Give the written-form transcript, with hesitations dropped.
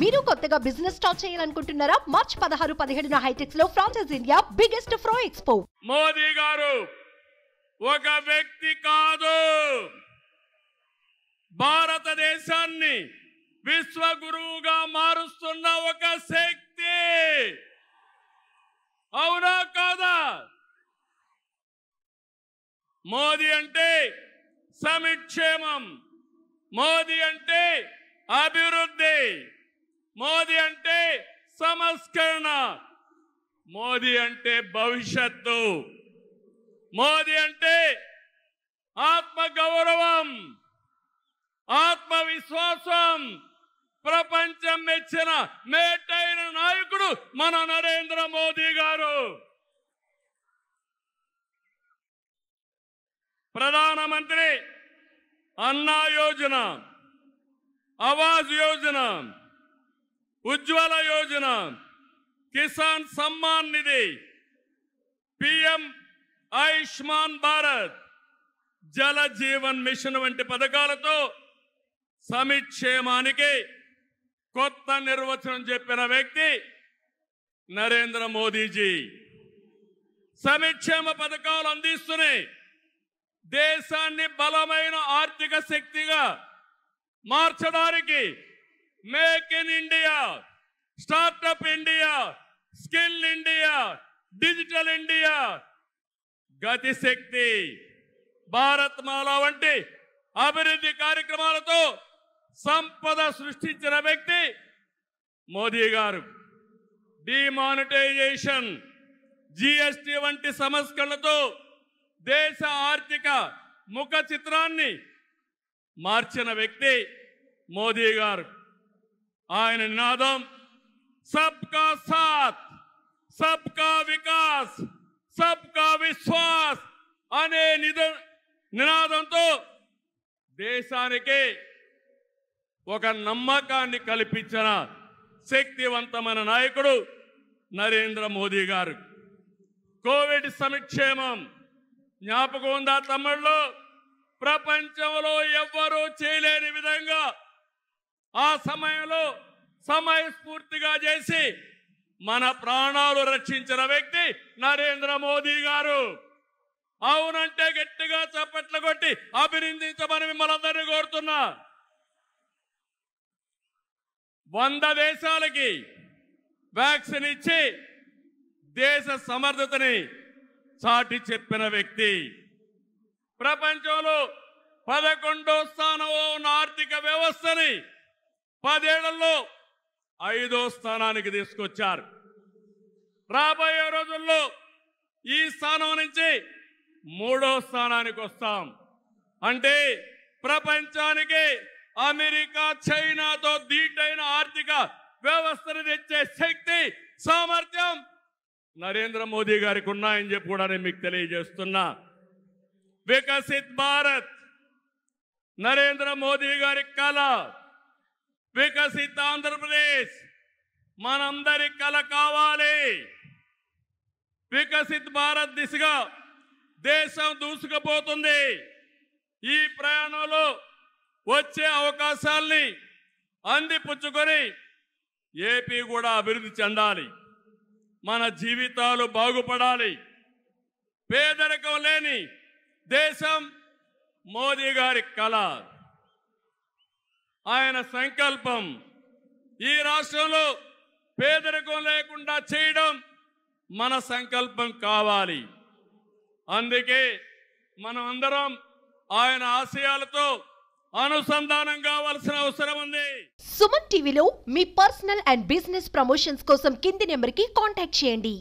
మీరు కొత్తగా business start చేయాలనుకుంటున్నారా? మార్చ్ 16, 17న హైటెక్స్ లో franchise India biggest ఫ్రో expo. Modi గారు ఒక వ్యక్తి కాదు, భారతదేశాన్ని విశ్వగురువుగా మారుస్తున్న ఒక శక్తి. అవునా కాదా? మోదీ అంటే సమిక్షేమం, మోదీ అంటే అభివృద్ధి, మోదీ అంటే సంస్కరణ, మోదీ అంటే భవిష్యత్తు, మోదీ అంటే ఆత్మగౌరవం, ఆత్మవిశ్వాసం. ప్రపంచం మెచ్చిన మేటైన నాయకుడు మన నరేంద్ర మోదీ గారు. ప్రధానమంత్రి అన్నా యోజన, ఆవాజ్ యోజన, ఉజ్వల యోజన, కిసాన్ సమ్మాన్ నిధి, పిఎం ఆయుష్మాన్ భారత్, జల జీవన్ మిషన్ వంటి పథకాలతో సమిక్షేమానికి కొత్త నిర్వచనం చెప్పిన వ్యక్తి నరేంద్ర మోదీజీ. సమిక్షేమ పథకాలు అందిస్తూనే దేశాన్ని బలమైన ఆర్థిక శక్తిగా మార్చడానికి make in India, startup India, skill India, digital India, Gati Shakti, Bharatmala వంటి అభివృద్ధి కార్యక్రమాలతో సంపద సృష్టించిన వ్యక్తి మోదీ గారు. డిమానిటైజేషన్, జిఎస్టి వంటి సంస్కరణలతో దేశ ఆర్థిక ముఖ చిత్రాన్ని మార్చిన వ్యక్తి మోదీ గారు. ఆయన నినాదం సబ్కా సాత్, సబ్కా వికాస్, సబ్కా విశ్వాస్ అనే నినాదంతో దేశానికి ఒక నమ్మకాన్ని కల్పించిన శక్తివంతమైన నాయకుడు నరేంద్ర మోదీ గారు. కోవిడ్ సంక్షేమం జ్ఞాపకం ఉందా తమ్ముళ్ళు? ప్రపంచంలో ఎవ్వరూ చేయలేని విధంగా ఆ సమయంలో సమయస్ఫూర్తిగా చేసి మన ప్రాణాలు రక్షించిన వ్యక్తి నరేంద్ర మోదీ గారు. అవునంటే గట్టిగా చప్పట్లు కొట్టి అభినందించమని మిమ్మల్ని అందరినీ కోరుతున్నా. 100 దేశాలకి వ్యాక్సిన్ ఇచ్చి దేశ సమర్థతని చాటి చెప్పిన వ్యక్తి. ప్రపంచంలో 11వ స్థానంలో ఉన్న ఆర్థిక వ్యవస్థని 10 ఏళ్లలో 5వ స్థానానికి తీసుకొచ్చారు. రాబోయే రోజుల్లో ఈ స్థానం నుంచి 3వ స్థానానికి వస్తాం. అంటే ప్రపంచానికి అమెరికా, చైనాతో ధీటైన ఆర్థిక వ్యవస్థను తెచ్చే శక్తి, సామర్థ్యం నరేంద్ర మోదీ గారికి ఉన్నాయని చెప్పి కూడా నేను మీకు తెలియజేస్తున్నా. వికసిత్ భారత్ నరేంద్ర మోదీ గారి కళ. వికసిత్ ఆంధ్రప్రదేశ్ మనందరి కళ కావాలి. వికసిత్ భారత్ దిశగా దేశం దూసుకుపోతుంది. ఈ ప్రయాణంలో వచ్చే అవకాశాల్ని అందిపుచ్చుకొని ఏపీ కూడా అభివృద్ధి చెందాలి. మన జీవితాలు బాగుపడాలి. పేదరికం లేని దేశం మోదీ గారి కళ, ఆయన సంకల్పం. ఈ రాష్ట్రంలో పేదరికం లేకుండా చేయడం మన సంకల్పం కావాలి. అందుకే మనం అందరం ఆయన ఆశయాలతో అనుసంధానం కావాల్సిన అవసరం ఉంది. సుమన్ టీవీలో మీ పర్సనల్ అండ్ బిజినెస్ ప్రమోషన్స్ కోసం కింది నెంబర్కి కాంటాక్ట్ చేయండి.